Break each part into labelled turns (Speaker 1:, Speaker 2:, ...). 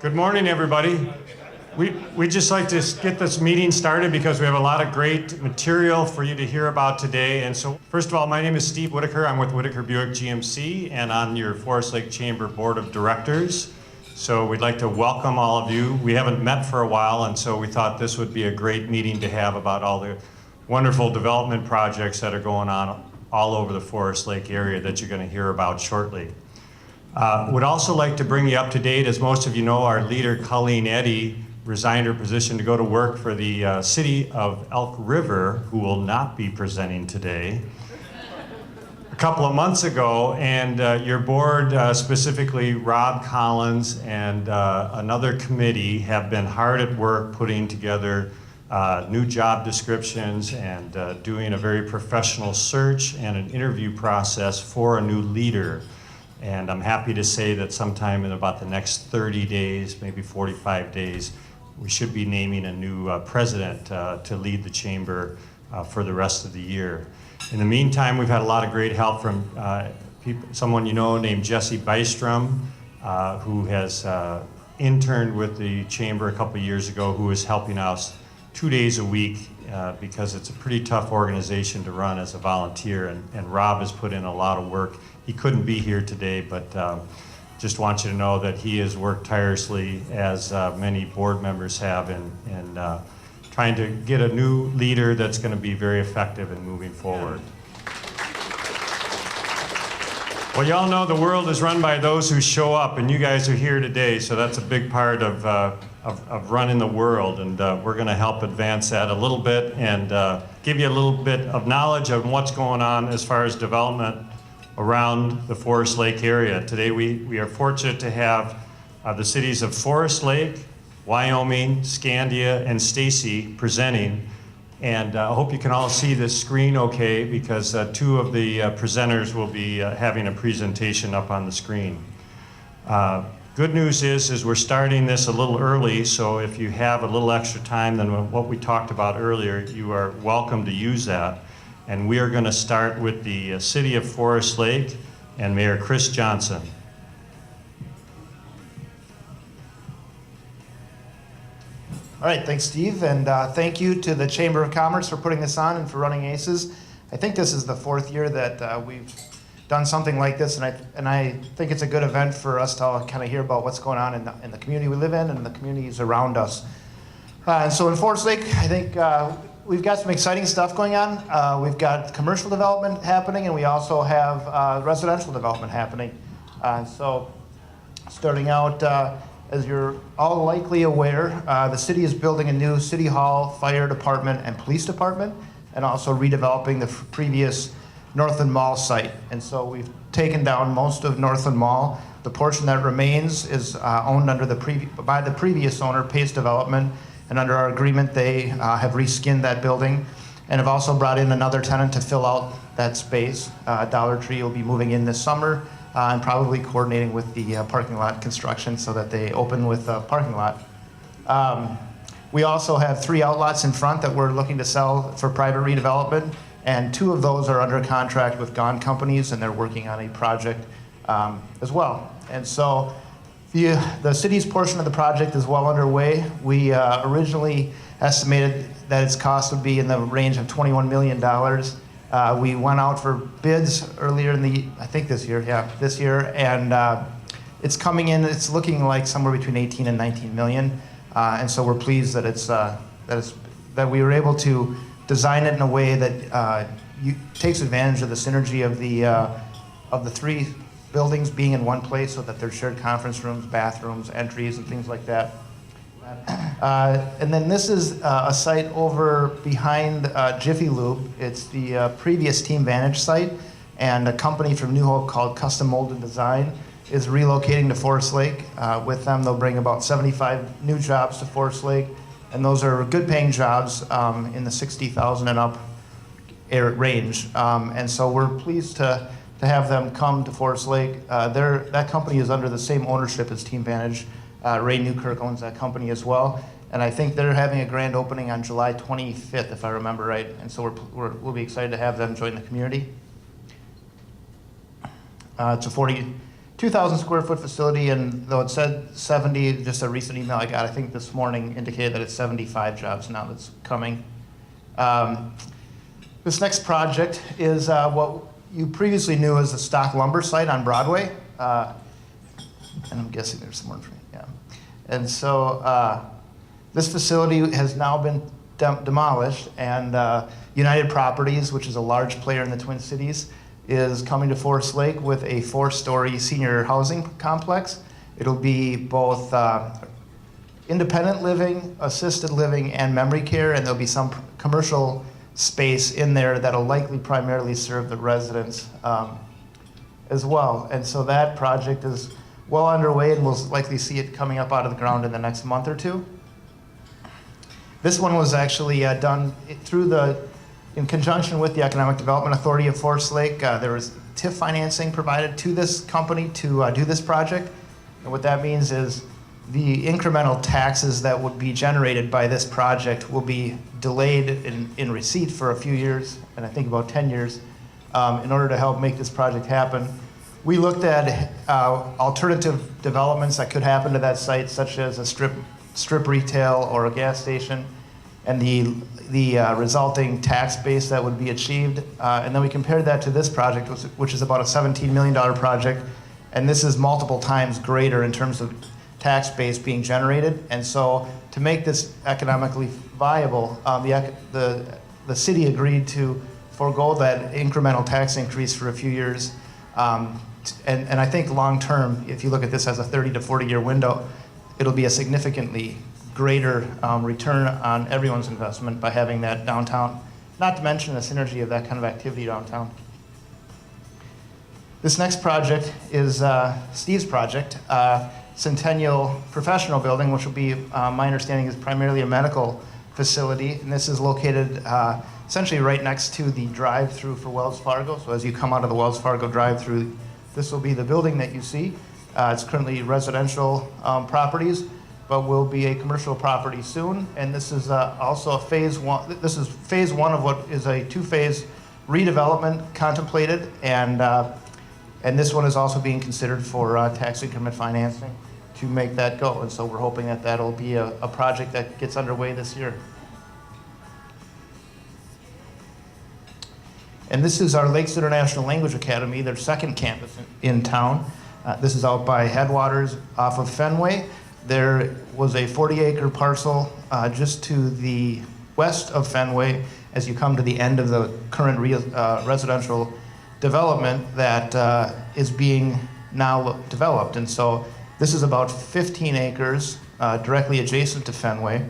Speaker 1: Good morning, everybody. We'd just like to get this meeting started because we have a lot of great material for you to hear about today. And so, first of all, my name is Steve Whitaker. I'm with Whitaker Buick GMC, and I'm your Forest Lake Chamber Board of Directors. So we'd like to welcome all of you. We haven't met for a while, and so we thought this would be a great meeting to have about all the wonderful development projects that are going on all over the Forest Lake area that you're going to hear about shortly. Would also like to bring you up to date. As most of you know, our leader, Colleen Eddy, resigned her position to go to work for the city of Elk River, who will not be presenting today, a couple of months ago. And your board, specifically Rob Collins and another committee, have been hard at work putting together new job descriptions and doing a very professional search and an interview process for a new leader. And I'm happy to say that sometime in about the next 30 days, maybe 45 days, we should be naming a new president to lead the chamber for the rest of the year. In the meantime, we've had a lot of great help from someone you know named Jesse Bystrom, who has interned with the chamber a couple of years ago, who is helping us 2 days a week because it's a pretty tough organization to run as a volunteer, and Rob has put in a lot of work. He couldn't be here today, but just want you to know that he has worked tirelessly, as many board members have, in trying to get a new leader that's going to be very effective in moving forward. Well, y'all know the world is run by those who show up, and you guys are here today, so that's a big part of running the world, and we're going to help advance that a little bit and give you a little bit of knowledge of what's going on as far as development around the Forest Lake area. Today we are fortunate to have the cities of Forest Lake, Wyoming, Scandia, and Stacy presenting. And I hope you can all see this screen okay, because two of the presenters will be having a presentation up on the screen. Good news is we're starting this a little early, so if you have a little extra time than what we talked about earlier, you are welcome to use that. And we are going to start with the City of Forest Lake and Mayor Chris Johnson.
Speaker 2: All right, thanks, Steve, and thank you to the Chamber of Commerce for putting this on and for running ACES. I think this is the fourth year that we've done something like this, and I think it's a good event for us to all kind of hear about what's going on in the community we live in and the communities around us. And so in Forest Lake, I think we've got some exciting stuff going on. We've got commercial development happening, and we also have residential development happening. So starting out, as you're all likely aware, the city is building a new city hall, fire department, and police department, and also redeveloping the previous Northland Mall site. And so we've taken down most of Northland Mall. The portion that remains is owned by the previous owner, Pace Development, and under our agreement, they have reskinned that building and have also brought in another tenant to fill out that space. Dollar Tree will be moving in this summer and probably coordinating with the parking lot construction so that they open with a parking lot. We also have 3 outlots in front that we're looking to sell for private redevelopment, and 2 of those are under contract with Gone Companies, and they're working on a project as well. And so the city's portion of the project is well underway. We originally estimated that its cost would be in the range of $21 million. We went out for bids earlier this year, and it's coming in, it's looking like somewhere between 18 and 19 million. And so we're pleased that that we were able to design it in a way that takes advantage of the synergy of the 3 buildings being in one place, so that there's shared conference rooms, bathrooms, entries, and things like that. And then this is a site over behind Jiffy Lube. It's the previous Team Vantage site, and a company from New Hope called Custom Molded Design is relocating to Forest Lake. With them, they'll bring about 75 new jobs to Forest Lake, and those are good paying jobs in the 60,000 and up range. And so we're pleased to have them come to Forest Lake. That company is under the same ownership as Team Vantage. Ray Newkirk owns that company as well, and I think they're having a grand opening on July 25th, if I remember right. And so we'll be excited to have them join the community. It's a 42 2,000 square foot facility, and though it said 70, just a recent email I got, I think this morning, indicated that it's 75 jobs now that's coming. This next project is what you previously knew as the stock lumber site on Broadway. And I'm guessing there's some more information, yeah. And so this facility has now been demolished, and United Properties, which is a large player in the Twin Cities, is coming to Forest Lake with a 4-story senior housing complex. It'll be both independent living, assisted living, and memory care, and there'll be some commercial space in there that'll likely primarily serve the residents as well. And so that project is well underway, and we'll likely see it coming up out of the ground in the next month or two. This one was actually done in conjunction with the Economic Development Authority of Forest Lake. There was TIF financing provided to this company to do this project. And what that means is the incremental taxes that would be generated by this project will be delayed in receipt for a few years, and I think about 10 years, in order to help make this project happen. We looked at alternative developments that could happen to that site, such as a strip retail or a gas station, and the resulting tax base that would be achieved. And then we compared that to this project, which is about a $17 million project, and this is multiple times greater in terms of tax base being generated. And so to make this economically viable, the city agreed to forego that incremental tax increase for a few years. And I think long term, if you look at this as a 30 to 40 year window, it'll be a significantly greater return on everyone's investment by having that downtown, not to mention the synergy of that kind of activity downtown. This next project is Steve's project, Centennial Professional Building, which will be, my understanding, is primarily a medical facility. And this is located essentially right next to the drive-through for Wells Fargo. So as you come out of the Wells Fargo drive-through, this will be the building that you see. It's currently residential properties, but will be a commercial property soon. And this is also a phase one. This is phase one of what is a 2-phase redevelopment contemplated, and this one is also being considered for tax increment financing to make that go. And so we're hoping that that'll be a project that gets underway this year. And this is our Lakes International Language Academy, their second campus in town. This is out by Headwaters off of Fenway. There was a 40-acre parcel just to the west of Fenway as you come to the end of the current residential development that is being now developed. And so this is about 15 acres directly adjacent to Fenway.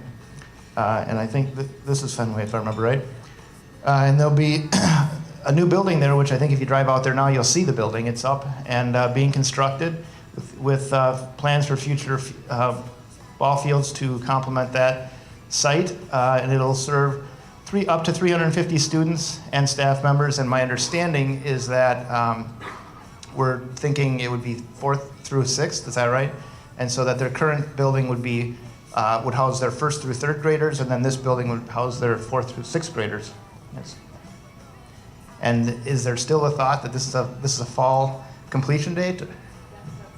Speaker 2: And I think this is Fenway, if I remember right. And there'll be a new building there, which I think if you drive out there now, you'll see the building. It's up and being constructed with plans for future ball fields to complement that site. And it'll serve up to 350 students and staff members. And my understanding is that we're thinking it would be 4th through 6th, is that right? And so that their current building would house their 1st through 3rd graders, and then this building would house their 4th through 6th graders. Yes. And is there still a thought that this is a fall completion date?
Speaker 3: That's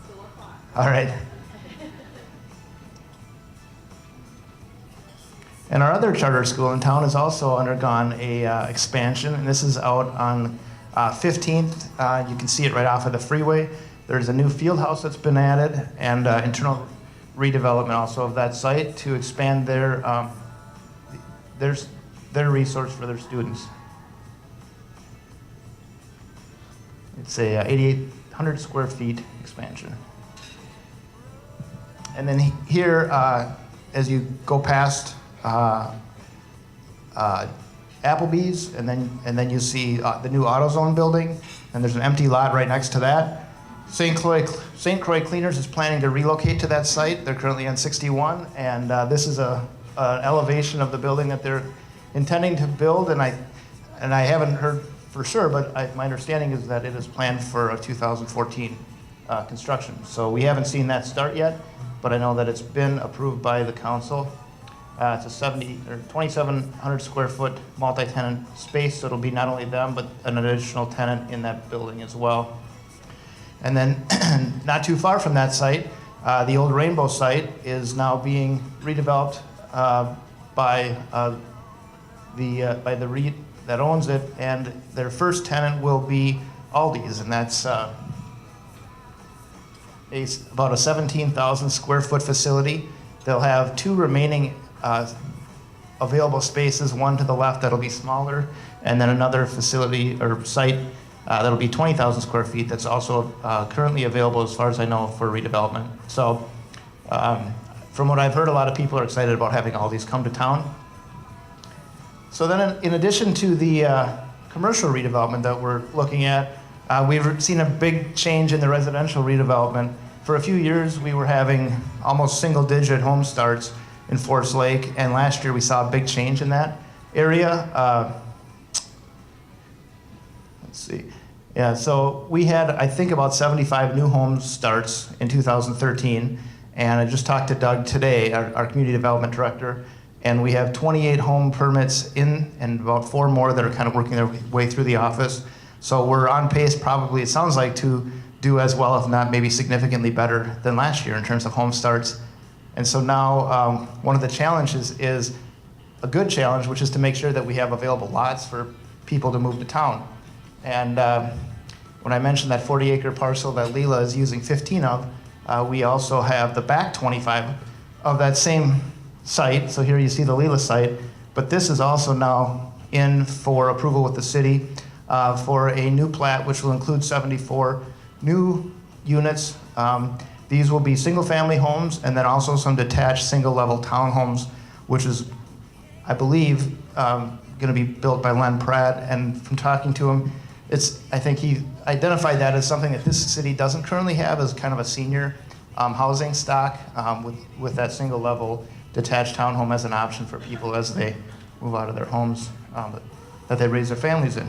Speaker 3: still a thought.
Speaker 2: All right. And our other charter school in town has also undergone a expansion, and this is out on 15th. You can see it right off of the freeway. There's a new field house that's been added, and internal redevelopment also of that site to expand their resource for their students. It's a 8,800 square feet expansion. And then here, as you go past Applebee's, and then you see the new AutoZone building, and there's an empty lot right next to that. St. Croix Cleaners is planning to relocate to that site. They're currently on 61, and this is an elevation of the building that they're intending to build. And I haven't heard for sure, but my understanding is that it is planned for a 2014 construction. So we haven't seen that start yet, but I know that it's been approved by the council. It's a 2,700 square foot multi-tenant space, so it'll be not only them, but an additional tenant in that building as well. And then not too far from that site, the old Rainbow site is now being redeveloped by the REIT that owns it, and their first tenant will be Aldi's, and that's about a 17,000 square foot facility. They'll have 2 remaining available spaces, one to the left that'll be smaller, and then another facility or site that'll be 20,000 square feet that's also currently available, as far as I know, for redevelopment. So from what I've heard, a lot of people are excited about having Aldi's come to town. So then in addition to the commercial redevelopment that we're looking at, we've seen a big change in the residential redevelopment. For a few years, we were having almost single-digit home starts in Forest Lake, and last year we saw a big change in that area. Let's see. Yeah, so we had, I think, about 75 new home starts in 2013, and I just talked to Doug today, our community development director, and we have 28 home permits in and about 4 more that are kind of working their way through the office. So we're on pace probably, it sounds like, to do as well, if not maybe significantly better than last year in terms of home starts. And so now one of the challenges is a good challenge, which is to make sure that we have available lots for people to move to town. And when I mentioned that 40-acre parcel that Leela is using 15 of, we also have the back 25 of that same site. So here you see the Leela site, but this is also now in for approval with the city for a new plat, which will include 74 new units. These will be single-family homes and then also some detached single-level townhomes, which is, I believe, going to be built by Len Pratt. And from talking to him, I think he identified that as something that this city doesn't currently have, as kind of a senior housing stock with that single-level detached townhome as an option for people as they move out of their homes that they raise their families in.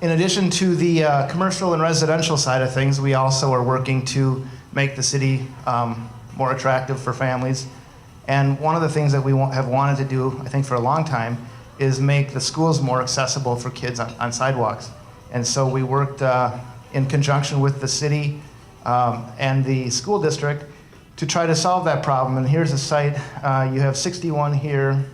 Speaker 2: In addition to the commercial and residential side of things, we also are working to make the city more attractive for families. And one of the things that we have wanted to do, I think for a long time, is make the schools more accessible for kids on sidewalks. And so we worked in conjunction with the city and the school district to try to solve that problem. And here's a site. You have 61 here.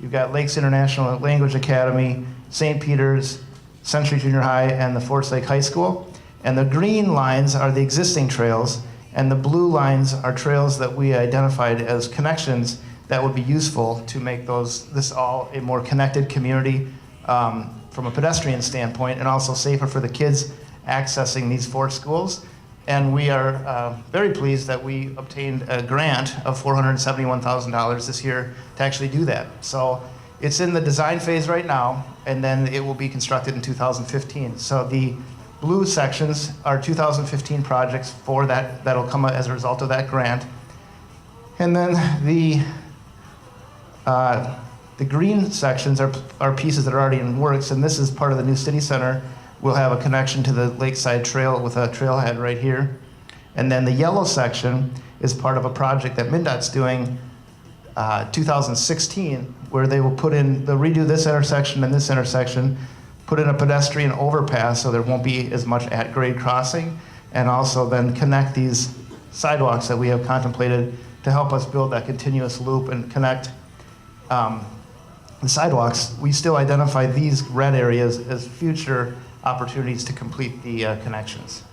Speaker 2: You've got Lakes International Language Academy, St. Peter's, Century Junior High, and the Forest Lake High School. And the green lines are the existing trails, and the blue lines are trails that we identified as connections that would be useful to make this all a more connected community from a pedestrian standpoint, and also safer for the kids accessing these 4 schools. And we are very pleased that we obtained a grant of $471,000 this year to actually do that. So it's in the design phase right now, and then it will be constructed in 2015. So the blue sections are 2015 projects for that'll come as a result of that grant. And then the green sections are pieces that are already in works, and this is part of the new city center. We'll have a connection to the Lakeside Trail with a trailhead right here. And then the yellow section is part of a project that MnDOT's doing 2016, where they will they'll redo this intersection and this intersection, put in a pedestrian overpass so there won't be as much at-grade crossing, and also then connect these sidewalks that we have contemplated to help us build that continuous loop and connect the sidewalks. We still identify these red areas as future opportunities to complete the connections.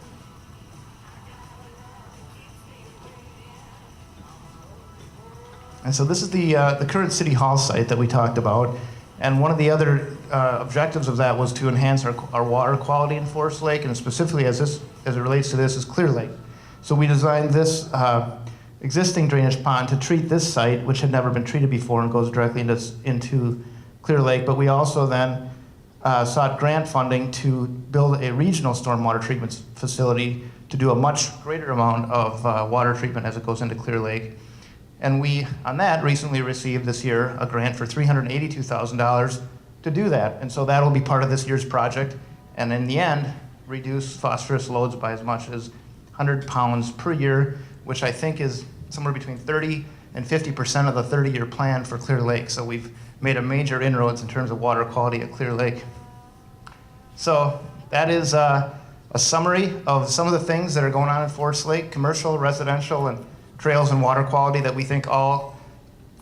Speaker 2: And so this is the current City Hall site that we talked about. And one of the other objectives of that was to enhance our water quality in Forest Lake, and specifically as it relates to this is Clear Lake. So we designed this existing drainage pond to treat this site, which had never been treated before and goes directly into Clear Lake. But we also then sought grant funding to build a regional stormwater treatment facility to do a much greater amount of water treatment as it goes into Clear Lake. And we, on that, recently received this year a grant for $382,000 to do that. And so that'll be part of this year's project. And in the end, reduce phosphorus loads by as much as 100 pounds per year, which I think is somewhere between 30 and 50% of the 30-year plan for Clear Lake. So we've made a major inroads in terms of water quality at Clear Lake. So that is a a summary of some of the things that are going on in Forest Lake, commercial, residential, and trails and water quality that we think all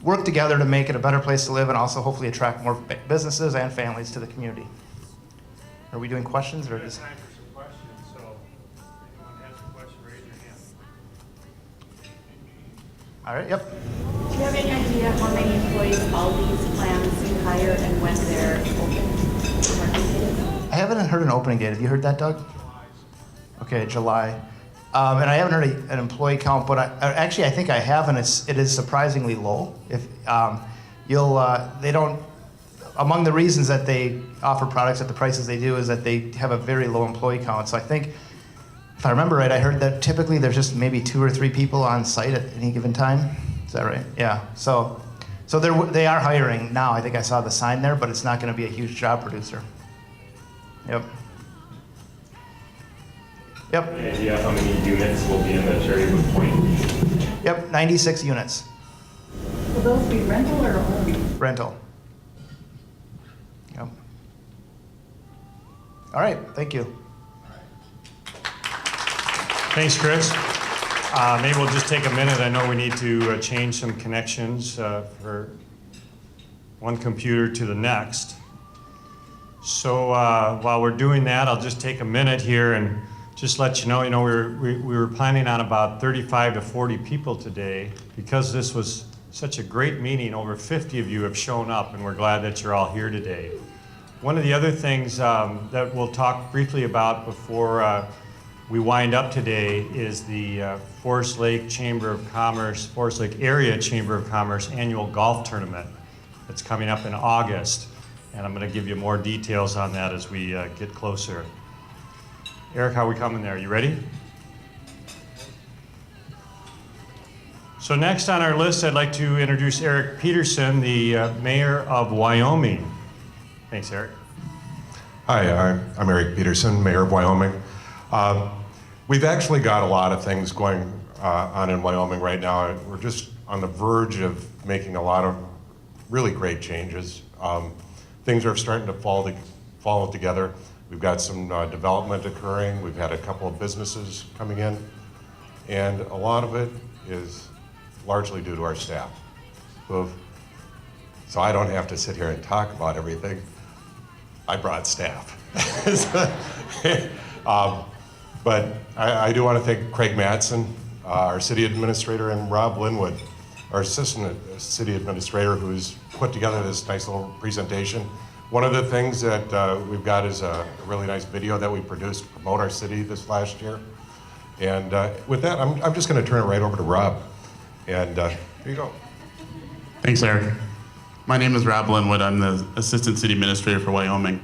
Speaker 2: work together to make it a better place to live and also hopefully attract more businesses and families to the community. Are we doing questions or just?
Speaker 1: Time for some questions, so if anyone has a question, raise your hand.
Speaker 2: All right, yep.
Speaker 3: Do you have any idea how many employees all these plants can hire and when they're open?
Speaker 2: I haven't heard an opening date. Have you heard that, Doug? Okay, July. And I haven't heard an employee count, but actually I think I have, and it is surprisingly low. If they don't. Among the reasons that they offer products at the prices they do is that they have a very low employee count. So I think, if I remember right, I heard that typically there's just maybe 2 or 3 people on site at any given time. Is that right? Yeah. So they are hiring now. I think I saw the sign there, but it's not going to be a huge job producer. Yep. Yep.
Speaker 4: Any idea how many units will be in the Cherrywood Point?
Speaker 2: Yep. 96 units.
Speaker 3: Will those be rental or owned?
Speaker 2: Rental. Yep. All right. Thank you.
Speaker 1: Thanks, Chris. Maybe we'll just take a minute. I know we need to change some connections for one computer to the next. So while we're doing that, I'll just take a minute here and just let you know, we were planning on about 35 to 40 people today. Because this was such a great meeting, over 50 of you have shown up, and we're glad that you're all here today. One of the other things that we'll talk briefly about before we wind up today is the Forest Lake Chamber of Commerce, Forest Lake Area Chamber of Commerce annual golf tournament that's coming up in August. And I'm going to give you more details on that as we get closer. Eric, how are we coming there? You ready? So next on our list, I'd like to introduce Eric Peterson, the mayor of Wyoming. Thanks, Eric.
Speaker 5: Hi, I'm Eric Peterson, mayor of Wyoming. We've actually got a lot of things going on in Wyoming right now. We're just on the verge of making a lot of really great changes. Things are starting to fall together. We've got some development occurring. We've had a couple of businesses coming in, and a lot of it is largely due to our staff. So I don't have to sit here and talk about everything. I brought staff. But I do want to thank Craig Mattson, our city administrator, and Rob Linwood, our assistant city administrator, who's put together this nice little presentation. One of the things that we've got is a really nice video that we produced to promote our city this last year. And with that, I'm just going to turn it right over to Rob. And here you go.
Speaker 6: Thanks, Eric. My name is Rob Linwood. I'm the Assistant City Administrator for Wyoming.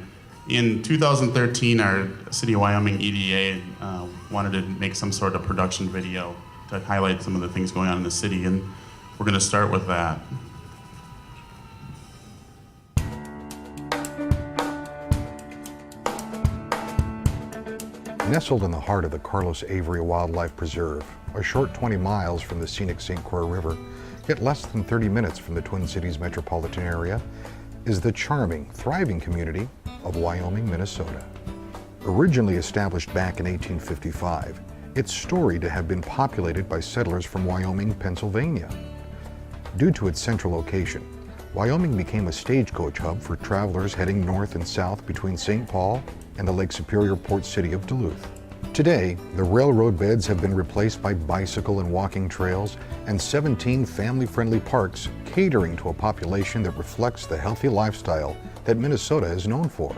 Speaker 6: In 2013, our City of Wyoming EDA wanted to make some sort of production video to highlight some of the things going on in the city, and we're going to start with that.
Speaker 7: Nestled in the heart of the Carlos Avery Wildlife Preserve, a short 20 miles from the scenic St. Croix River, yet less than 30 minutes from the Twin Cities metropolitan area, is the charming, thriving community of Wyoming, Minnesota. Originally established back in 1855, it's storied to have been populated by settlers from Wyoming, Pennsylvania. Due to its central location, Wyoming became a stagecoach hub for travelers heading north and south between St. Paul and the Lake Superior port city of Duluth. Today, the railroad beds have been replaced by bicycle and walking trails and 17 family-friendly parks catering to a population that reflects the healthy lifestyle that Minnesota is known for.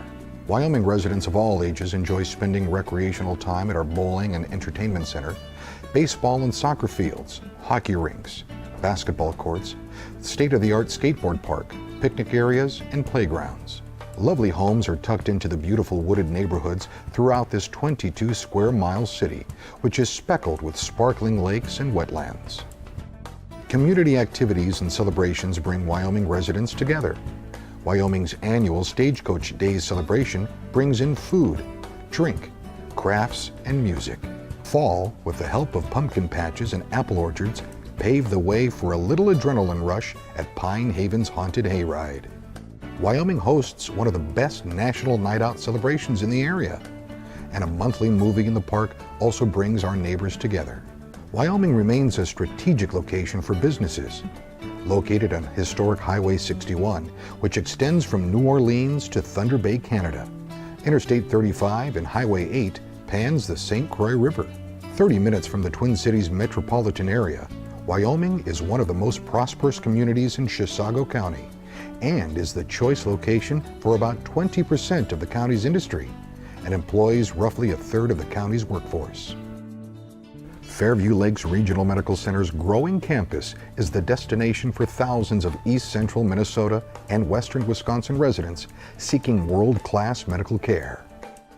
Speaker 7: Wyoming residents of all ages enjoy spending recreational time at our bowling and entertainment center, baseball and soccer fields, hockey rinks, basketball courts, state-of-the-art skateboard park, picnic areas, and playgrounds. Lovely homes are tucked into the beautiful wooded neighborhoods throughout this 22 square mile city, which is speckled with sparkling lakes and wetlands. Community activities and celebrations bring Wyoming residents together. Wyoming's annual Stagecoach Days celebration brings in food, drink, crafts, and music. Fall, with the help of pumpkin patches and apple orchards, pave the way for a little adrenaline rush at Pine Haven's Haunted Hayride. Wyoming hosts one of the best national night out celebrations in the area. and a monthly movie in the park also brings our neighbors together. Wyoming remains a strategic location for businesses. Located on historic Highway 61, which extends from New Orleans to Thunder Bay, Canada. Interstate 35 and Highway 8 spans the St. Croix River. 30 minutes from the Twin Cities metropolitan area, Wyoming is one of the most prosperous communities in Chisago County and is the choice location for about 20% of the county's industry and employs roughly a third of the county's workforce. Fairview Lakes Regional Medical Center's growing campus is the destination for thousands of East Central Minnesota and Western Wisconsin residents seeking world-class medical care.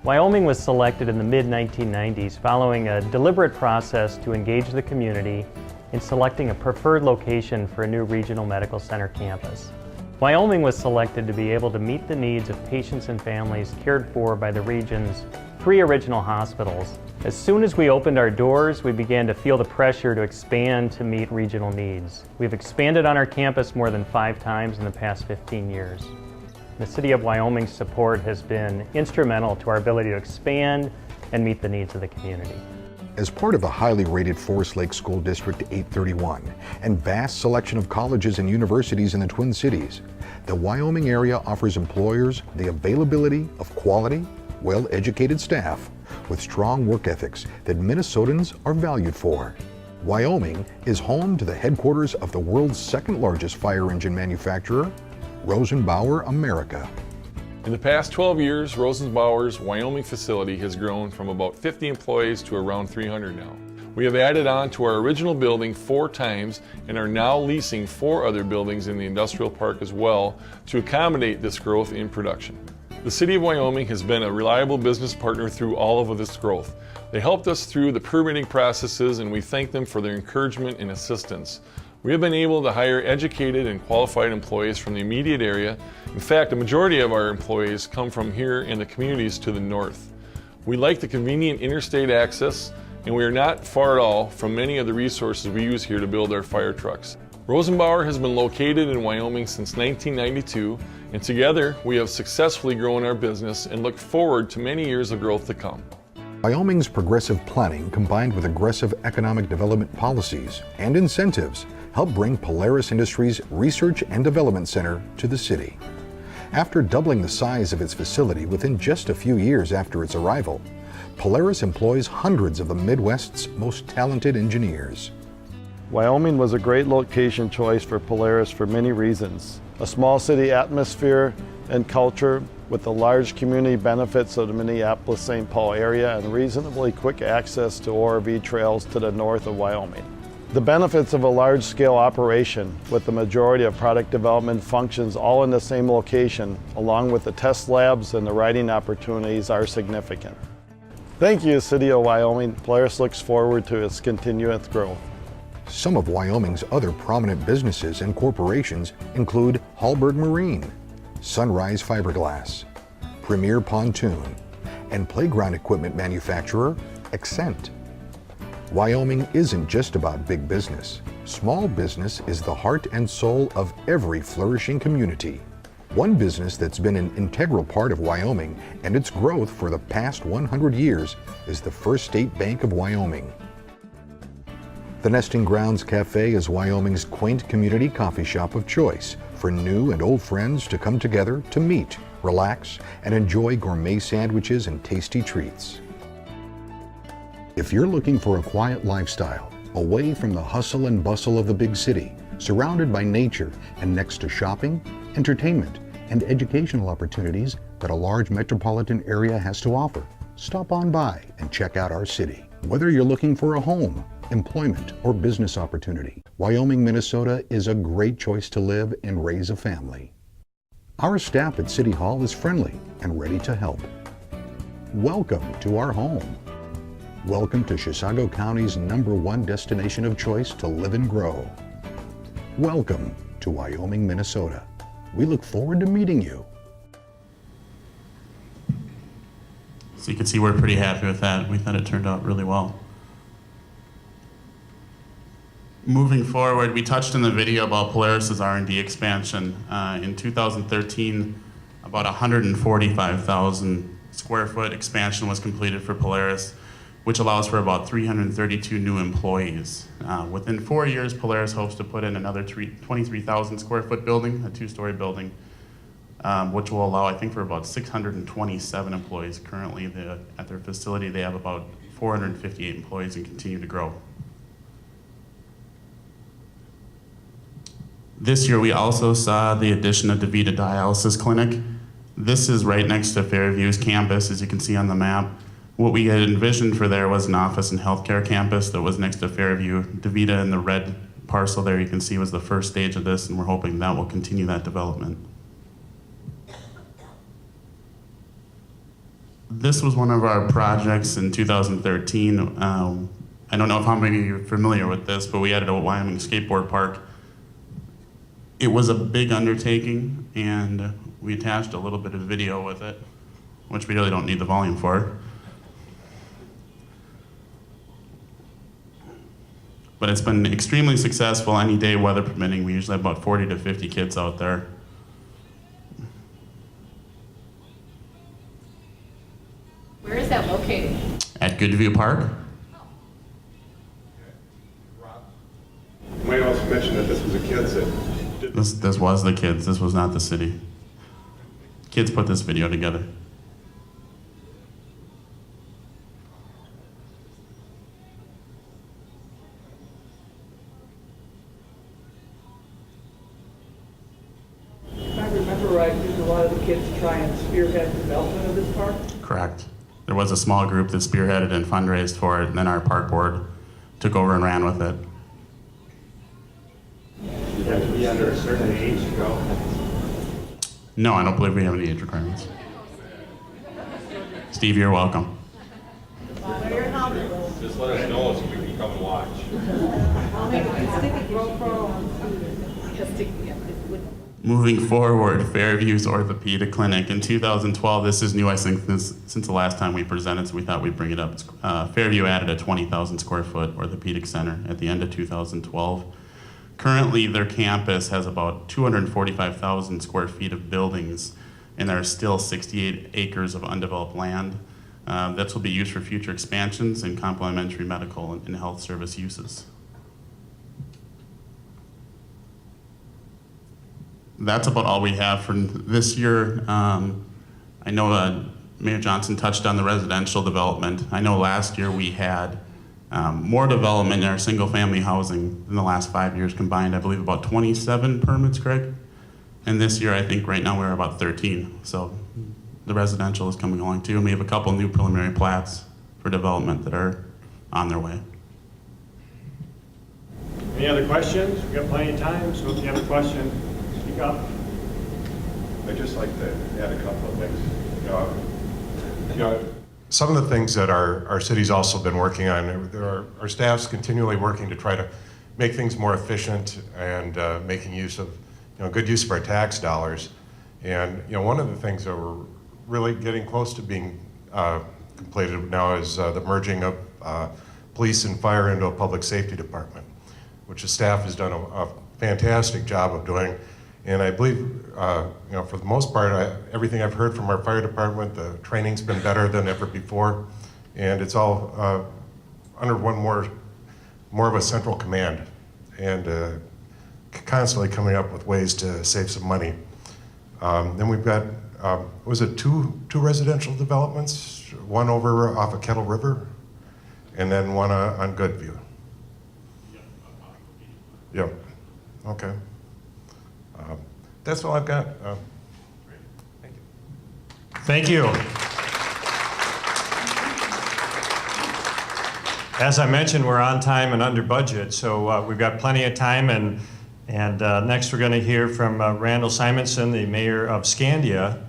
Speaker 8: Wyoming was selected in the mid-1990s following a deliberate process to engage the community in selecting a preferred location for a new regional medical center campus. Wyoming was selected to be able to meet the needs of patients and families cared for by the region's 3 original hospitals. As soon as we opened our doors, we began to feel the pressure to expand to meet regional needs. We've expanded on our campus more than 5 times in the past 15 years. The City of Wyoming's support has been instrumental to our ability to expand and meet the needs of the community.
Speaker 7: As part of the highly rated Forest Lake School District 831 and vast selection of colleges and universities in the Twin Cities, the Wyoming area offers employers the availability of quality, well-educated staff with strong work ethics that Minnesotans are valued for. Wyoming is home to the headquarters of the world's second largest fire engine manufacturer, Rosenbauer America.
Speaker 9: In the past 12 years, Rosenbauer's Wyoming facility has grown from about 50 employees to around 300 now. We have added on to our original building 4 times and are now leasing 4 other buildings in the industrial park as well to accommodate this growth in production. The City of Wyoming has been a reliable business partner through all of this growth. They helped us through the permitting processes and we thank them for their encouragement and assistance. We have been able to hire educated and qualified employees from the immediate area. In fact, a majority of our employees come from here in the communities to the north. We like the convenient interstate access, and we are not far at all from many of the resources we use here to build our fire trucks. Rosenbauer has been located in Wyoming since 1992, and together we have successfully grown our business and look forward to many years of growth to come.
Speaker 7: Wyoming's progressive planning combined with aggressive economic development policies and incentives helped bring Polaris Industries Research and Development Center to the city. After doubling the size of its facility within just a few years after its arrival, Polaris employs hundreds of the Midwest's most talented engineers.
Speaker 10: Wyoming was a great location choice for Polaris for many reasons. A small city atmosphere and culture with the large community benefits of the Minneapolis-St. Paul area and reasonably quick access to ORV trails to the north of Wyoming. The benefits of a large-scale operation with the majority of product development functions all in the same location, along with the test labs and the riding opportunities, are significant. Thank you, City of Wyoming. Polaris looks forward to its continuous growth.
Speaker 7: Some of Wyoming's other prominent businesses and corporations include Hallberg Marine, Sunrise Fiberglass, Premier Pontoon, and playground equipment manufacturer Accent. Wyoming isn't just about big business. Small business is the heart and soul of every flourishing community. One business that's been an integral part of Wyoming and its growth for the past 100 years is the First State Bank of Wyoming. The Nesting Grounds Cafe is Wyoming's quaint community coffee shop of choice for new and old friends to come together to meet, relax, and enjoy gourmet sandwiches and tasty treats. If you're looking for a quiet lifestyle, away from the hustle and bustle of the big city, surrounded by nature and next to shopping, entertainment, and educational opportunities that a large metropolitan area has to offer, stop on by and check out our city. Whether you're looking for a home, employment, or business opportunity, Wyoming, Minnesota is a great choice to live and raise a family. Our staff at City Hall is friendly and ready to help. Welcome to our home. Welcome to Chisago County's #1 destination of choice to live and grow. Welcome to Wyoming, Minnesota. We look forward to meeting you.
Speaker 6: So you can see we're pretty happy with that. We thought it turned out really well. Moving forward, we touched in the video about Polaris's R&D expansion. In 2013, about 145,000 square foot expansion was completed for Polaris, which allows for about 332 new employees. Within 4 years, Polaris hopes to put in another 23,000 square foot building, a 2-story building, which will allow, I think, for about 627 employees. Currently, at their facility, they have about 458 employees and continue to grow. This year, we also saw the addition of DaVita Dialysis Clinic. This is right next to Fairview's campus, as you can see on the map. What we had envisioned for there was an office and healthcare campus that was next to Fairview. DaVita in the red parcel there you can see was the first stage of this, and we're hoping that will continue that development. This was one of our projects in 2013. I don't know if how many of you are familiar with this, but we added a Wyoming skateboard park. It was a big undertaking, and we attached a little bit of video with it, which we really don't need the volume for. But it's been extremely successful any day, weather permitting. We usually have about 40 to 50 kids out there.
Speaker 3: Where is that located?
Speaker 6: At Goodview Park.
Speaker 11: You might also mention that this was a kids that
Speaker 6: This was the kids, this was not the city. Kids put this video together.
Speaker 12: If I remember right, did a lot of the kids try and spearhead the development of this park?
Speaker 6: Correct. There was a small group that spearheaded and fundraised for it, and then our park board took over and ran with it.
Speaker 4: You have to be under a certain age to go.
Speaker 6: No, I don't believe we have any age requirements. Steve, you're welcome.
Speaker 3: Wear your helmet.
Speaker 4: Just let us know so we can come and watch.
Speaker 3: Maybe we can stick a GoPro on. Just stick, yeah, it would.
Speaker 6: Moving forward, Fairview's Orthopedic Clinic. In 2012, this is new, I think, since the last time we presented, so we thought we'd bring it up. Fairview added a 20,000 square foot orthopedic center at the end of 2012. Currently, their campus has about 245,000 square feet of buildings, and there are still 68 acres of undeveloped land. That will be used for future expansions and complementary medical and health service uses. That's about all we have for this year. I know Mayor Johnson touched on the residential development. I know last year we had more development in our single-family housing in the last 5 years combined. I believe about 27 permits, Craig? And this year, I think right now we're about 13. So the residential is coming along too, and we have a couple new preliminary plats for development that are on their way.
Speaker 1: Any other questions? We've got plenty of time, so if you have a question, speak up.
Speaker 11: I'd just like to add a couple of things.
Speaker 5: Some of the things that our city's also been working on, our staff's continually working to try to make things more efficient and making use of, good use of our tax dollars. And one of the things that we're really getting close to being completed now is the merging of police and fire into a public safety department, which the staff has done a fantastic job of doing. And I believe, for the most part, everything I've heard from our fire department, the training's been better than ever before, and it's all under one more of a central command, and constantly coming up with ways to save some money. Then we've got, was it two residential developments? One over off of Kettle River, and then one on Goodview. Yep. Okay. That's all I've got.
Speaker 1: Thank you. As I mentioned, we're on time and under budget, so we've got plenty of time. And next we're going to hear from Randall Simonson, the mayor of Scandia.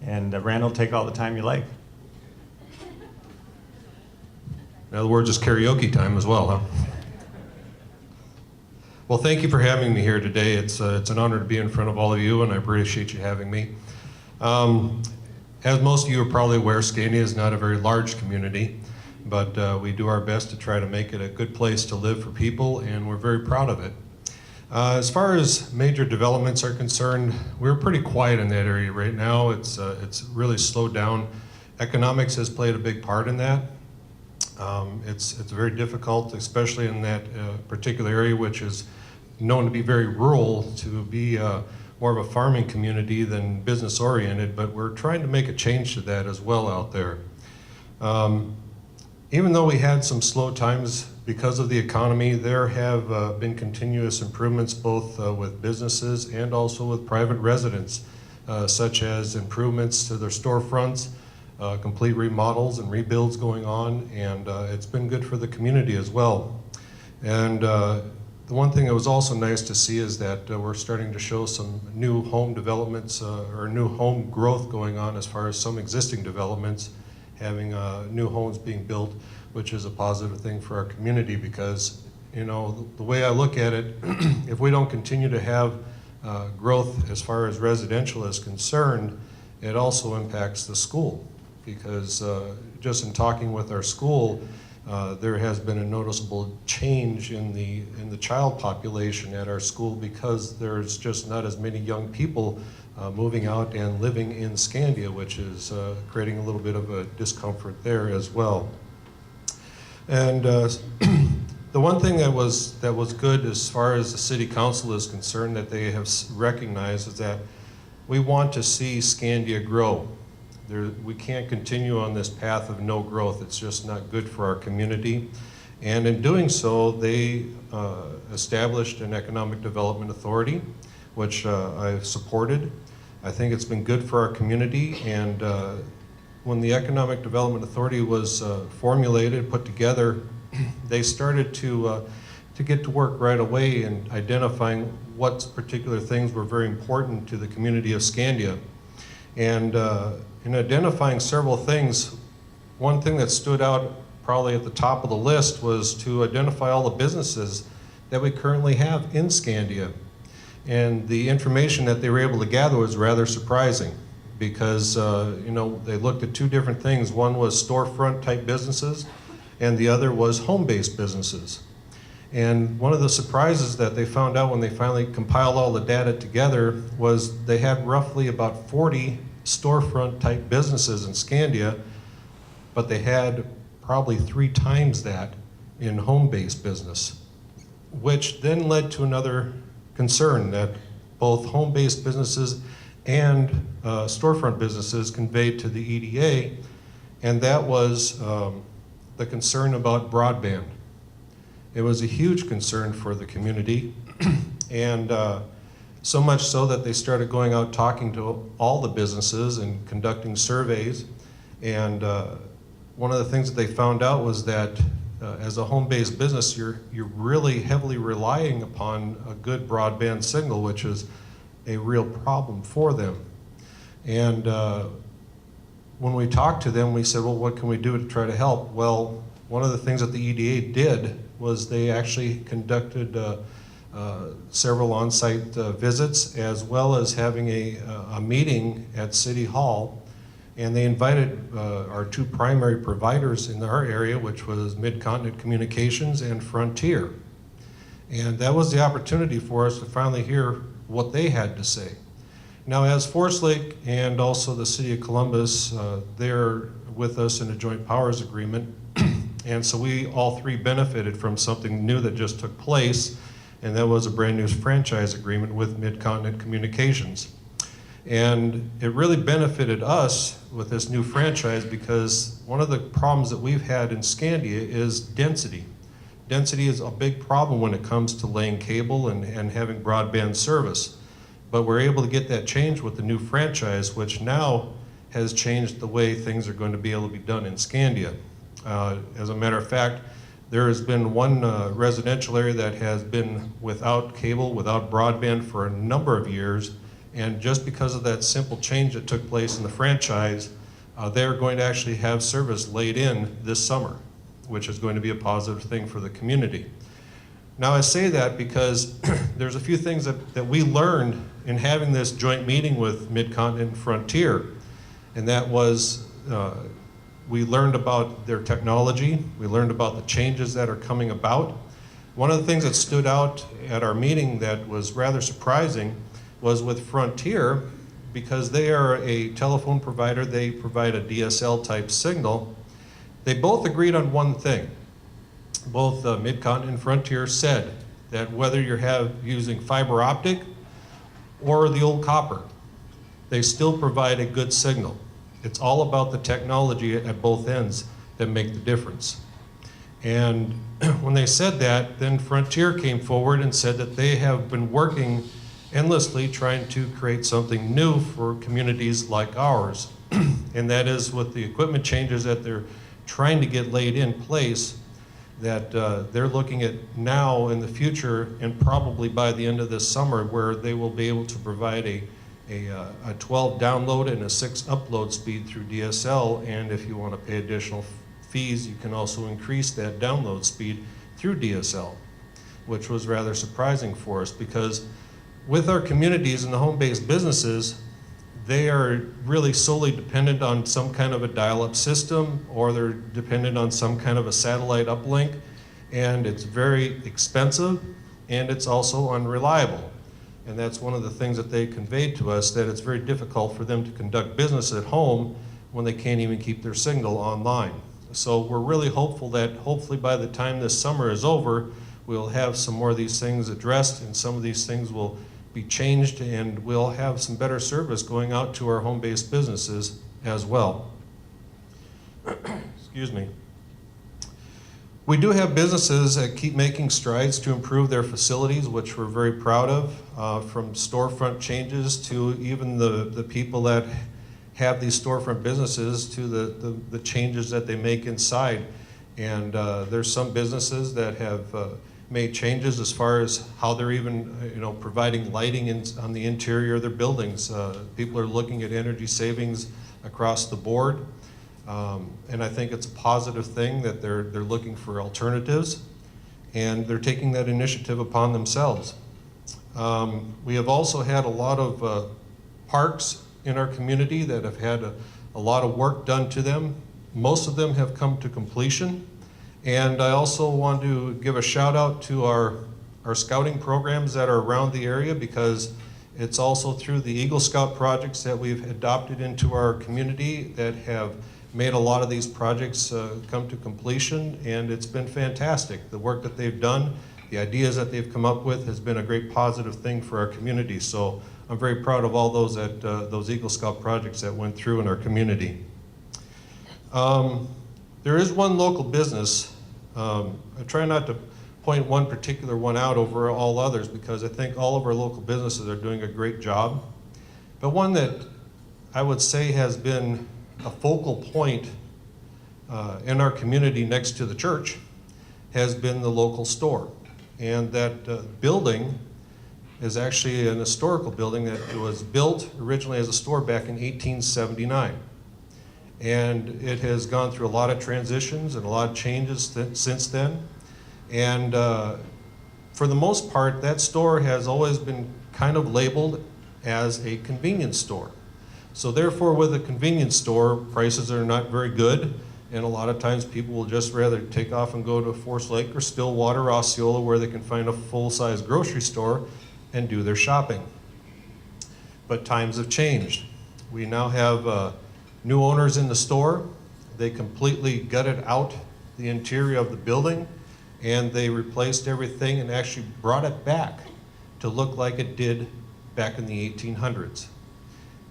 Speaker 1: And Randall, take all the time you like.
Speaker 13: In other words, it's karaoke time as well, huh? Well, thank you for having me here today. It's an honor to be in front of all of you, and I appreciate you having me. As most of you are probably aware, Scandia is not a very large community, but we do our best to try to make it a good place to live for people, and we're very proud of it. As far as major developments are concerned, we're pretty quiet in that area right now. It's really slowed down Economics has played a big part in that. It's very difficult, especially in that particular area, which is known to be very rural, to be more of a farming community than business oriented, but we're trying to make a change to that as well out there. Even though we had some slow times because of the economy, there have been continuous improvements both with businesses and also with private residents, such as improvements to their storefronts, complete remodels and rebuilds going on, and it's been good for the community as well. And the one thing that was also nice to see is that we're starting to show some new home developments or new home growth going on as far as some existing developments having new homes being built, which is a positive thing for our community because, you know, the way I look at it, if we don't continue to have growth as far as residential is concerned, it also impacts the school because just in talking with our school, there has been a noticeable change in the child population at our school because there's just not as many young people moving out and living in Scandia, which is creating a little bit of a discomfort there as well. And the one thing that was good as far as the city council is concerned that they have recognized is that we want to see Scandia grow. We can't continue on this path of no growth. It's just not good for our community. And in doing so, they established an economic development authority, which I've supported. I think it's been good for our community. And when the Economic Development Authority was formulated, put together, they started to get to work right away in identifying what particular things were very important to the community of Scandia. And in identifying several things, one thing that stood out probably at the top of the list was to identify all the businesses that we currently have in Scandia. And the information that they were able to gather was rather surprising because you know, they looked at two different things. One was storefront type businesses and the other was home-based businesses. And one of the surprises that they found out when they finally compiled all the data together was they had roughly about 40 storefront type businesses in Scandia, but they had probably 3 times that in home-based business, which then led to another concern that both home-based businesses and storefront businesses conveyed to the EDA, and that was the concern about broadband. It was a huge concern for the community, and so much so that they started going out talking to all the businesses and conducting surveys. And one of the things that they found out was that as a home-based business, you're really heavily relying upon a good broadband signal, which is a real problem for them. And when we talked to them, we said, well, what can we do to try to help? Well, one of the things that the EDA did was they actually conducted several on-site visits, as well as having a meeting at City Hall, and they invited our 2 primary providers in our area, which was Mid-Continent Communications and Frontier. And that was the opportunity for us to finally hear what they had to say. Now, as Forest Lake and also the City of Columbus, they're with us in a joint powers agreement, and so we all 3 benefited from something new that just took place, and that was a brand new franchise agreement with Mid-Continent Communications. And it really benefited us with this new franchise because one of the problems that we've had in Scandia is density. Density is a big problem when it comes to laying cable and having broadband service. But we're able to get that changed with the new franchise, which now has changed the way things are going to be able to be done in Scandia. As a matter of fact, there has been one residential area that has been without cable, without broadband for a number of years, and just because of that simple change that took place in the franchise, they're going to actually have service laid in this summer, which is going to be a positive thing for the community. Now I say that because there's a few things that we learned in having this joint meeting with Mid-Continent and Frontier, and that was we learned about their technology, we learned about the changes that are coming about. One of the things that stood out at our meeting that was rather surprising was with Frontier, because they are a telephone provider, they provide a DSL type signal. They both agreed on one thing. Both Mid-Continent and Frontier said that whether you're using fiber optic or the old copper, they still provide a good signal. It's all about the technology at both ends that make the difference. And when they said that, then Frontier came forward and said that they have been working endlessly trying to create something new for communities like ours. And that is with the equipment changes that they're trying to get laid in place, that they're looking at now in the future and probably by the end of this summer, where they will be able to provide a 12 download and a 6 upload speed through DSL. And if you want to pay additional fees, you can also increase that download speed through DSL, which was rather surprising for us, because with our communities and the home-based businesses, they are really solely dependent on some kind of a dial-up system, or they're dependent on some kind of a satellite uplink, and it's very expensive and it's also unreliable. And that's one of the things that they conveyed to us, that it's very difficult for them to conduct business at home when they can't even keep their signal online. So we're really hopeful that hopefully by the time this summer is over, we'll have some more of these things addressed, and some of these things will be changed, and we'll have some better service going out to our home-based businesses as well. Excuse me. We do have businesses that keep making strides to improve their facilities, which we're very proud of, from storefront changes to even the people that have these storefront businesses, to the changes that they make inside. And there's some businesses that have made changes as far as how they're even providing lighting on the interior of their buildings. People are looking at energy savings across the board. And I think it's a positive thing that they're looking for alternatives, and they're taking that initiative upon themselves. We have also had a lot of parks in our community that have had a lot of work done to them. Most of them have come to completion. And I also want to give a shout out to our scouting programs that are around the area, because it's also through the Eagle Scout projects that we've adopted into our community that have made a lot of these projects come to completion, and it's been fantastic. The work that they've done, the ideas that they've come up with, has been a great positive thing for our community. So I'm very proud of all those Eagle Scout projects that went through in our community. There is one local business. I try not to point one particular one out over all others, because I think all of our local businesses are doing a great job. But one that I would say has been a focal point in our community next to the church has been the local store. And that building is actually an historical building that was built originally as a store back in 1879. And it has gone through a lot of transitions and a lot of changes since then. And for the most part, that store has always been kind of labeled as a convenience store. So therefore, with a convenience store, prices are not very good, and a lot of times people will just rather take off and go to Forest Lake or Stillwater or Osceola, where they can find a full-size grocery store and do their shopping. But times have changed. We now have new owners in the store. They completely gutted out the interior of the building, and they replaced everything and actually brought it back to look like it did back in the 1800s.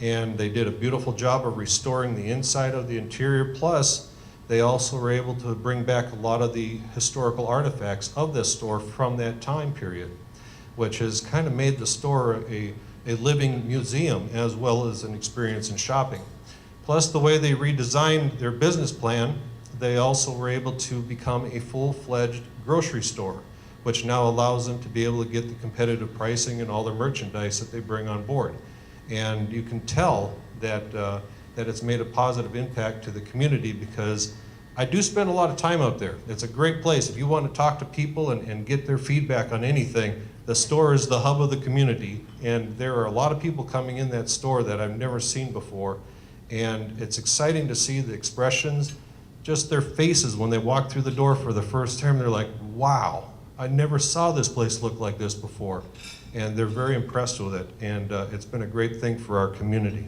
Speaker 13: And they did a beautiful job of restoring the inside of the interior, plus they also were able to bring back a lot of the historical artifacts of this store from that time period, which has kind of made the store a living museum as well as an experience in shopping. Plus, the way they redesigned their business plan, they also were able to become a full-fledged grocery store, which now allows them to be able to get the competitive pricing and all their merchandise that they bring on board. And you can tell that that it's made a positive impact to the community, because I do spend a lot of time up there. It's a great place. If you want to talk to people and get their feedback on anything, the store is the hub of the community, and there are a lot of people coming in that store that I've never seen before. And it's exciting to see the expressions, just their faces when they walk through the door for the first time. They're like, wow, I never saw this place look like this before. and they're very impressed with it, and it's been a great thing for our community.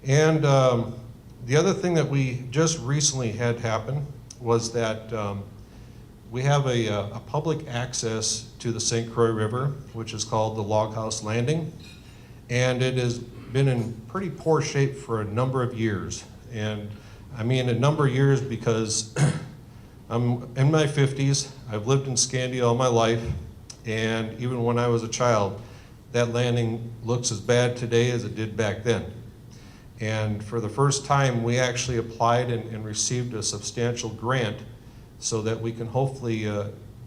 Speaker 13: And the other thing that we just recently had happen was that we have a public access to the St. Croix River, which is called the Log House Landing, and it has been in pretty poor shape for a number of years. And I mean a number of years because I'm in my 50s, I've lived in Scandia all my life, and even when I was a child, that landing looks as bad today as it did back then. And for the first time, we actually applied and received a substantial grant so that we can hopefully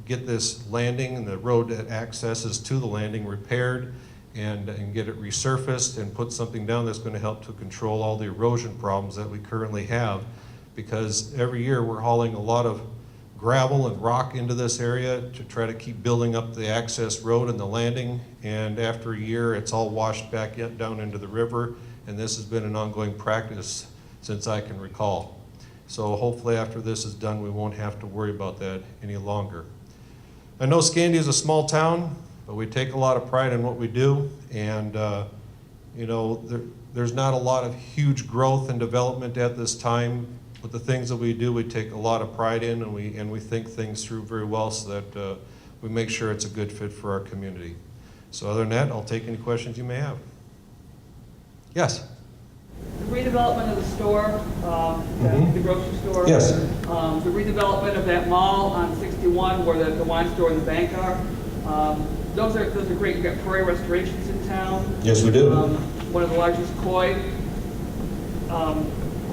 Speaker 13: get this landing and the road that accesses to the landing repaired and get it resurfaced and put something down that's going to help to control all the erosion problems that we currently have. Because every year we're hauling a lot of gravel and rock into this area to try to keep building up the access road and the landing, and after a year it's all washed back down into the river, and this has been an ongoing practice since I can recall. So hopefully after this is done we won't have to worry about that any longer. I know Scandia is a small town, but we take a lot of pride in what we do, and you know, there's not a lot of huge growth and development at this time, but the things that we do, we take a lot of pride in, and we think things through very well so that we make sure it's a good fit for our community. So other than that, I'll take any questions you may have. Yes?
Speaker 12: The redevelopment of the store, the grocery store.
Speaker 13: Yes.
Speaker 12: The redevelopment of that mall on 61 where the wine store and the bank are. Those are great. You've got Prairie Restorations in town.
Speaker 13: Yes, we do.
Speaker 12: One of the largest koi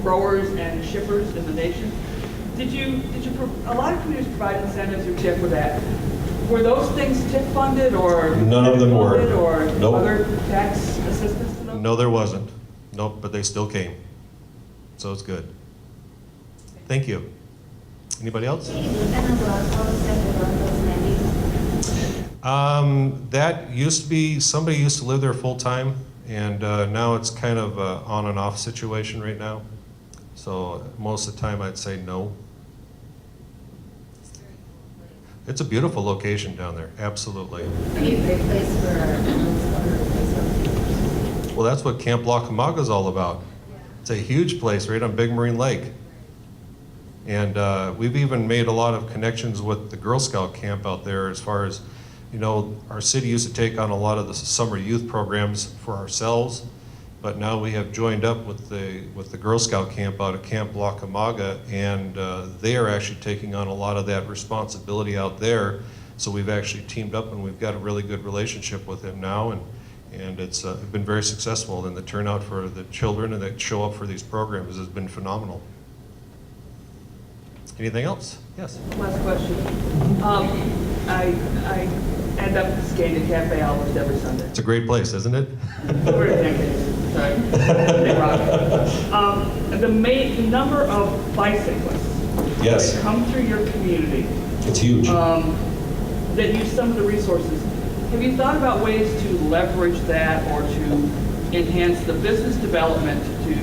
Speaker 12: growers and shippers in the nation. A lot of communities provide incentives or TIF for that. Were those things TIF funded or
Speaker 13: None of them were.
Speaker 12: or
Speaker 13: Nope.
Speaker 12: other tax assistance to those?
Speaker 13: No, there wasn't. Nope, but they still came. So it's good. Thank you. Anybody else? That used to be, somebody used to live there full time, and now it's kind of a on and off situation right now. So most of the time I'd say no. It's a beautiful location down there, absolutely.
Speaker 14: Be a great place for
Speaker 13: Well, that's what Camp Lacamaga is all about. It's a huge place right on Big Marine Lake. And we've even made a lot of connections with the Girl Scout camp out there as far as, you know, our city used to take on a lot of the summer youth programs for ourselves, but now we have joined up with the Girl Scout camp out at Camp Lacamaga, and they are actually taking on a lot of that responsibility out there. So we've actually teamed up, and we've got a really good relationship with them now, and it's been very successful. And the turnout for the children and that show up for these programs has been phenomenal. Anything else? Yes.
Speaker 12: Last question. I end up at the Scandia Cafe almost every Sunday.
Speaker 13: It's a great place, isn't it?
Speaker 12: Over at Cafe. Sorry. Big Rock. The number of bicyclists
Speaker 13: Yes.
Speaker 12: that come through your community
Speaker 13: It's huge.
Speaker 12: that use some of the resources. Have you thought about ways to leverage that or to enhance the business development to,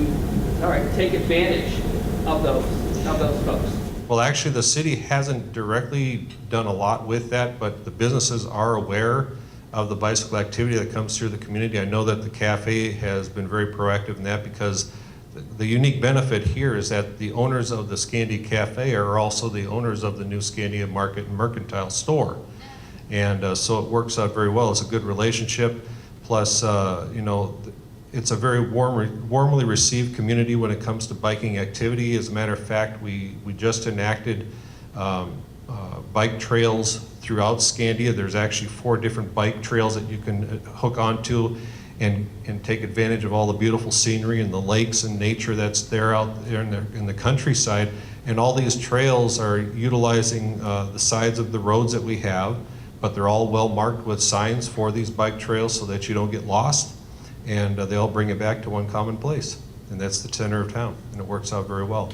Speaker 12: take advantage of those folks?
Speaker 13: Well, actually, the city hasn't directly done a lot with that, but the businesses are aware of the bicycle activity that comes through the community. I know that the cafe has been very proactive in that, because the unique benefit here is that the owners of the Scandia Cafe are also the owners of the new Scandia Market and Mercantile store. And so it works out very well. It's a good relationship. Plus, you know, it's a very warmly received community when it comes to biking activity. As a matter of fact, we just enacted bike trails throughout Scandia. There's actually 4 different bike trails that you can hook onto and take advantage of all the beautiful scenery and the lakes and nature that's there out there in the countryside. And all these trails are utilizing the sides of the roads that we have, but they're all well marked with signs for these bike trails so that you don't get lost. And they all bring it back to one common place, and that's the center of town, and it works out very well.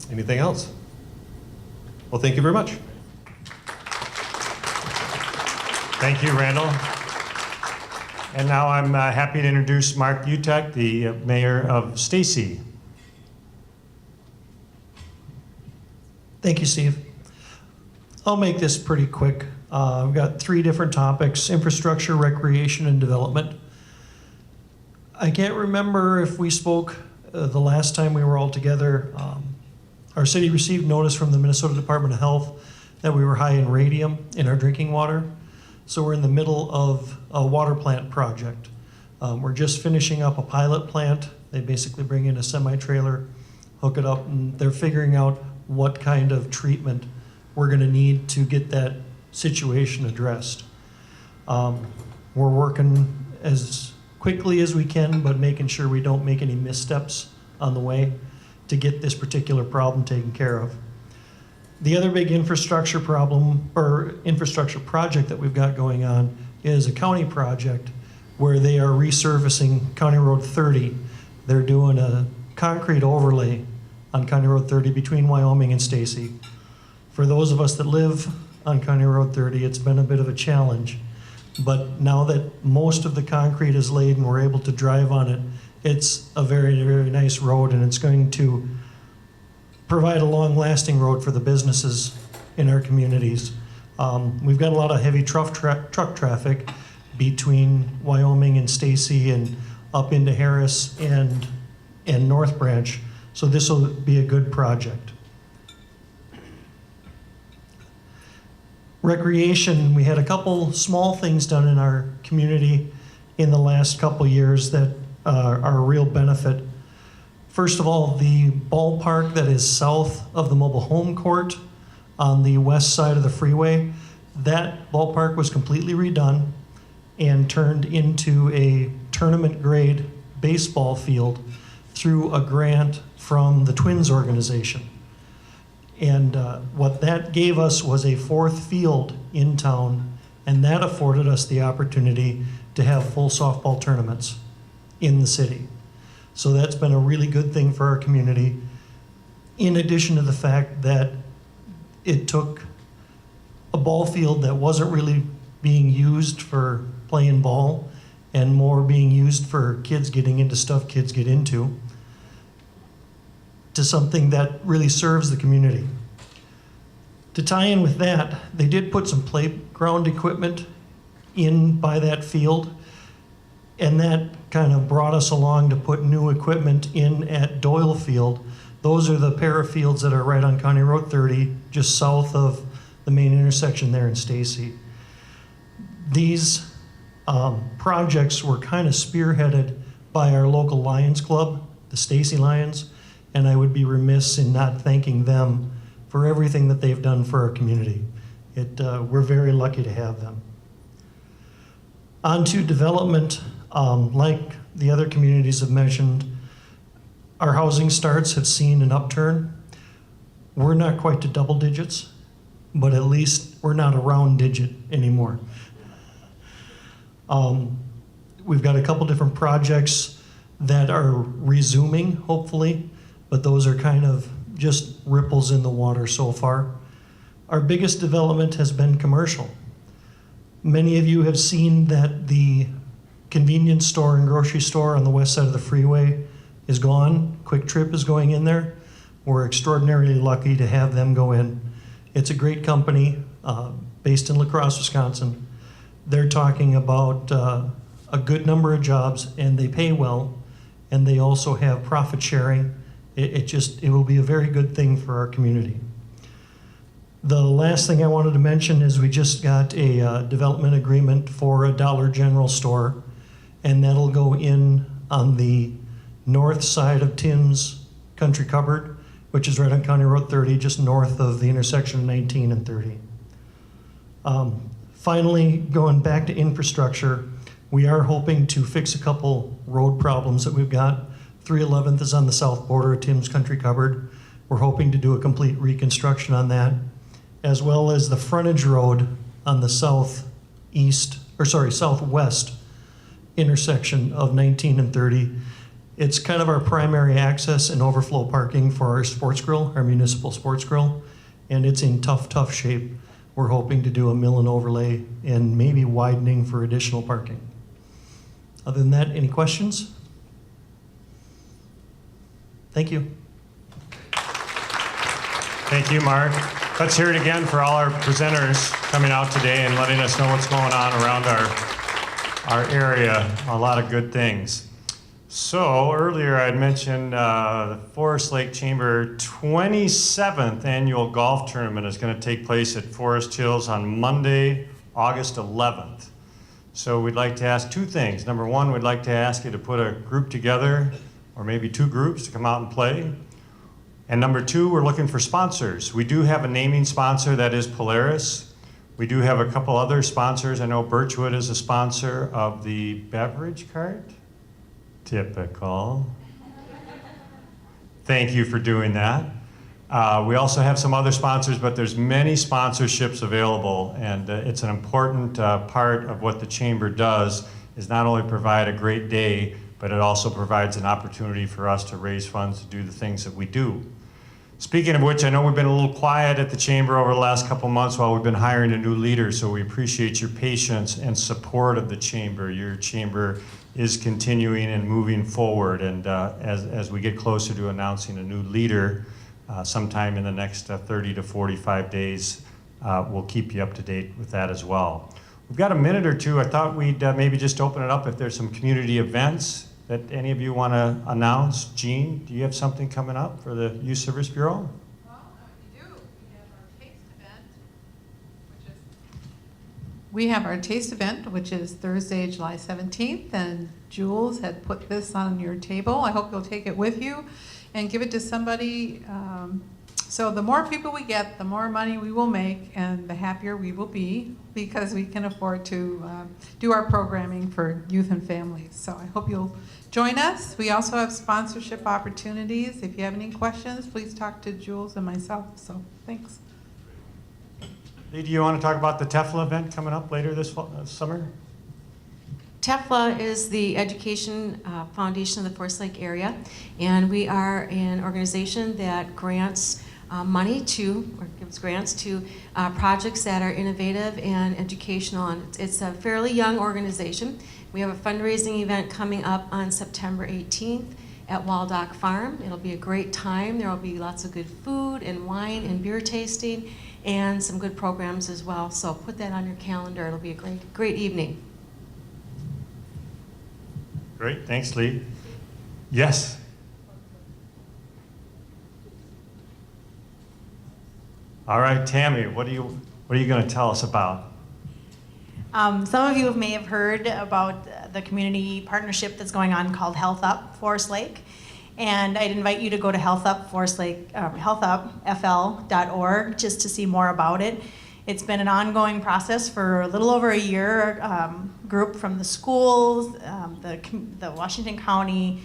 Speaker 13: Anything else? Well, thank you very much.
Speaker 1: Thank you, Randall. And now I'm happy to introduce Mark Utek, the mayor of Stacy.
Speaker 15: Thank you, Steve. I'll make this pretty quick.
Speaker 14: We've got 3 different topics: infrastructure, recreation, and development. I can't remember if we spoke the last time we were all together. Our city received notice from the Minnesota Department of Health that we were high in radium in our drinking water. So we're in the middle of a water plant project. We're just finishing up a pilot plant. They basically bring in a semi-trailer, hook it up, and they're figuring out what kind of treatment we're gonna need to get that situation addressed. We're working as quickly as we can, but making sure we don't make any missteps on the way to get this particular problem taken care of. The other big infrastructure problem, or infrastructure project that we've got going on, is a county project where they are resurfacing County Road 30. They're doing a concrete overlay on County Road 30 between Wyoming and Stacy. For those of us that live on County Road 30, it's been a bit of a challenge. But now that most of the concrete is laid and we're able to drive on it, it's a very, very nice road, and it's going to provide a long-lasting road for the businesses in our communities. We've got a lot of heavy truck traffic between Wyoming and Stacy and up into Harris and North Branch, so this will be a good project. Recreation, we had a couple small things done in our community in the last couple years that are a real benefit. First of all, the ballpark that is south of the mobile home court on the west side of the freeway, that ballpark was completely redone and turned into a tournament grade baseball field through a grant from the Twins organization. And what that gave us was a 4th field in town, and that afforded us the opportunity to have full softball tournaments in the city. So that's been a really good thing for our community, in addition to the fact that it took a ball field that wasn't really being used for playing ball and more being used for kids getting into stuff kids get into, to something that really serves the community. To tie in with that, they did put some playground equipment in by that field, and that kind of brought us along to put new equipment in at Doyle Field. Those are the para fields that are right on County Road 30, just south of the main intersection there in Stacy. These projects were kind of spearheaded by our local Lions Club, the Stacy Lions, and I would be remiss in not thanking them for everything that they've done for our community. We're very lucky to have them. On to development. Like the other communities have mentioned, our housing starts have seen an upturn. We're not quite to double digits, but at least we're not a round digit anymore. We've got a couple different projects that are resuming, hopefully, but those are kind of just ripples in the water so far. Our biggest development has been commercial. Many of you have seen that the convenience store and grocery store on the west side of the freeway is gone. Quick Trip is going in there. We're extraordinarily lucky to have them go in. It's a great company based in La Crosse, Wisconsin. They're talking about a good number of jobs, and they pay well, and they also have profit sharing. It will be a very good thing for our community. The last thing I wanted to mention is we just got a development agreement for a Dollar General store, and that'll go in on the north side of Tim's Country Cupboard, which is right on County Road 30, just north of the intersection of 19 and 30. Finally, going back to infrastructure, we are hoping to fix a couple road problems that we've got. 311th is on the south border of Tim's Country Cupboard. We're hoping to do a complete reconstruction on that, as well as the frontage road on the southwest intersection of 19 and 30. It's kind of our primary access and overflow parking for our sports grill, our municipal sports grill, and it's in tough shape. We're hoping to do a mill and overlay and maybe widening for additional parking. Other than that, any questions? Thank you.
Speaker 1: Thank you, Mark. Let's hear it again for all our presenters coming out today and letting us know what's going on around our area. A lot of good things. So earlier I had mentioned the Forest Lake Chamber 27th annual golf tournament is going to take place at Forest Hills on Monday, August 11th. So we'd like to ask two things. Number one, we'd like to ask you to put a group together, or maybe two groups, to come out and play. And number two, we're looking for sponsors. We do have a naming sponsor, that is Polaris. We do have a couple other sponsors. I know Birchwood is a sponsor of the beverage cart. Typical. Thank you for doing that. We also have some other sponsors, but there's many sponsorships available, and it's an important part of what the Chamber does, is not only provide a great day, but it also provides an opportunity for us to raise funds to do the things that we do. Speaking of which, I know we've been a little quiet at the Chamber over the last couple months while we've been hiring a new leader, so we appreciate your patience and support of the Chamber. Your Chamber is continuing and moving forward, and as we get closer to announcing a new leader, sometime in the next 30 to 45 days, we'll keep you up to date with that as well. We've got a minute or two. I thought we'd maybe just open it up if there's some community events that any of you want to announce. Jean, do you have something coming up for the Youth Service Bureau?
Speaker 15: Well, we do. We have our taste event, which is Thursday, July 17th, and Jules had put this on your table. I hope you'll take it with you and give it to somebody. So the more people we get, the more money we will make, and the happier we will be, because we can afford to do our programming for youth and families. So I hope you'll join us. We also have sponsorship opportunities. If you have any questions, please talk to Jules and myself. So thanks.
Speaker 1: Lee, do you want to talk about the TEFLA event coming up later this summer?
Speaker 16: TEFLA is the Education Foundation of the Forest Lake area, and we are an organization that grants money to, or gives grants to projects that are innovative and educational, and it's a fairly young organization. We have a fundraising event coming up on September 18th at Waldock Farm. It'll be a great time. There will be lots of good food and wine and beer tasting and some good programs as well, so put that on your calendar. It'll be a great evening.
Speaker 1: Great, thanks, Lee. Yes. All right, Tammy, what are you going to tell us about?
Speaker 17: Some of you may have heard about the community partnership that's going on called Health Up Forest Lake, and I'd invite you to go to healthupfl.org just to see more about it. It's been an ongoing process for a little over a year. Group from the schools, the Washington County,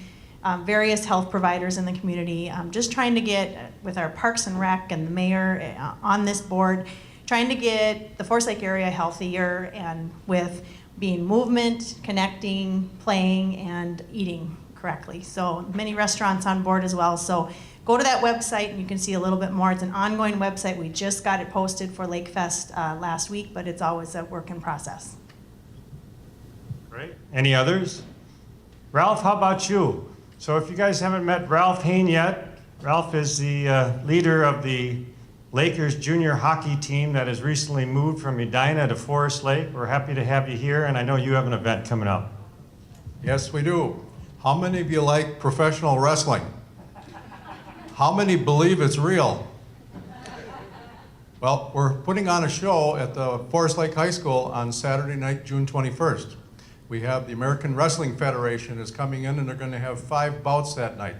Speaker 17: various health providers in the community, just trying to get, with our Parks and Rec and the mayor on this board, trying to get the Forest Lake area healthier, and with being movement, connecting, playing, and eating correctly. So many restaurants on board as well. So go to that website and you can see a little bit more. It's an ongoing website. We just got it posted for Lake Fest last week, but it's always a work in process.
Speaker 1: Great. Any others? Ralph, how about you? So if you guys haven't met Ralph Hain yet, Ralph is the leader of the Lakers junior hockey team that has recently moved from Edina to Forest Lake. We're happy to have you here, and I know you have an event coming up.
Speaker 18: Yes, we do. How many of you like professional wrestling? How many believe it's real? Well, we're putting on a show at the Forest Lake High School on Saturday night, June 21st. We have the American Wrestling Federation is coming in, and they're going to have 5 bouts that night.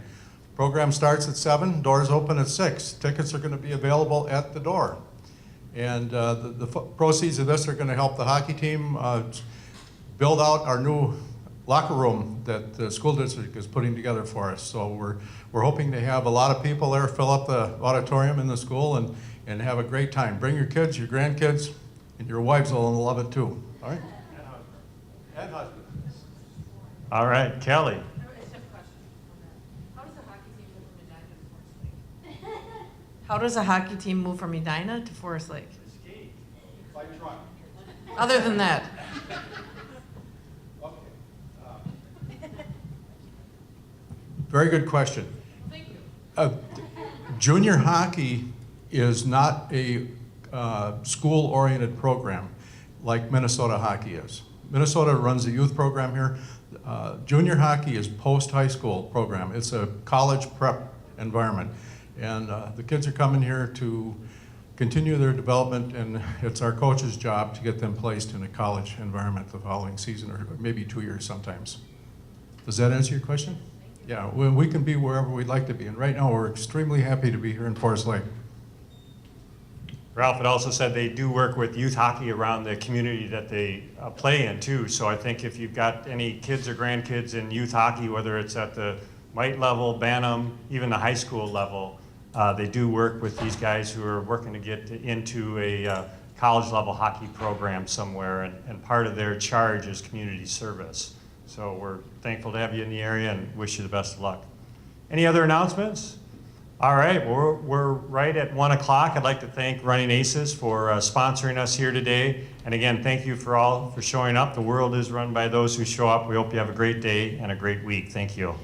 Speaker 18: Program starts at 7, doors open at 6. Tickets are going to be available at the door. And the proceeds of this are going to help the hockey team build out our new locker room that the school district is putting together for us. So we're hoping to have a lot of people there, fill up the auditorium in the school, and have a great time. Bring your kids, your grandkids, and your wives will love it too. All right? And husband.
Speaker 1: All right, Kelly.
Speaker 15: How does a hockey team move from Edina to Forest Lake?
Speaker 18: Ski. By truck.
Speaker 15: Other than that.
Speaker 18: Very good question.
Speaker 15: Thank you.
Speaker 18: Junior hockey is not a school-oriented program like Minnesota hockey is. Minnesota runs a youth program here. Junior hockey is post-high school program. It's a college prep environment. And the kids are coming here to continue their development, and it's our coach's job to get them placed in a college environment the following season, or maybe 2 years sometimes. Does that answer your question? Yeah, we can be wherever we'd like to be, and right now we're extremely happy to be here in Forest Lake.
Speaker 1: Ralph had also said they do work with youth hockey around the community that they play in too. So I think if you've got any kids or grandkids in youth hockey, whether it's at the white level, Bantam, even the high school level, they do work with these guys who are working to get into a college level hockey program somewhere, and part of their charge is community service. So we're thankful to have you in the area and wish you the best of luck. Any other announcements? All right, we're right at 1 o'clock. I'd like to thank Running Aces for sponsoring us here today. And again, thank you for all for showing up. The world is run by those who show up. We hope you have a great day and a great week. Thank you.